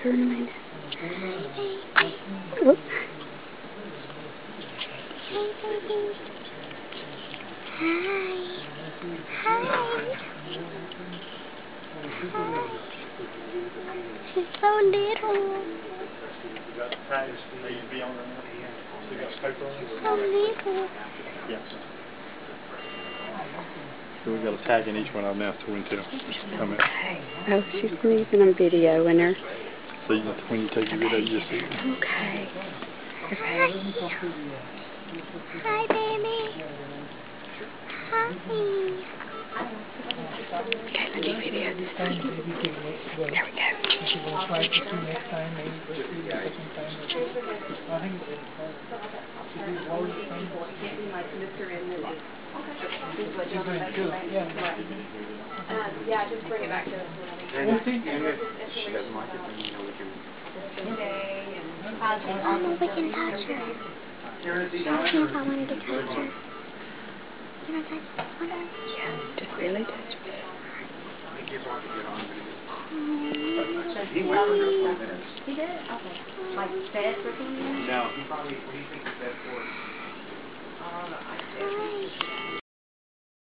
Turn them in. Oh. Hey, baby. Hi. Hi. Hi. She's so little. So little. Yeah. So we got a tag in each one of them now, so we can tell. Come Oh, she's sneezing on video in her. So when you take your video, you just see it. Okay. Hi. Hi, baby. Hi. Okay, I do video this time. There we go. We'll try to see next time, maybe the second time. I think it's always the same. Yeah, just bring it back to us. She doesn't like it, then you know we can. I don't know if we can touch her. I don't know if I wanted to touch her. You want to touch her? Yeah, just really touch it. He went for 20 minutes. He did? Okay. Like fed for 20 minutes? No, he probably, what do you think he fed for? Hi.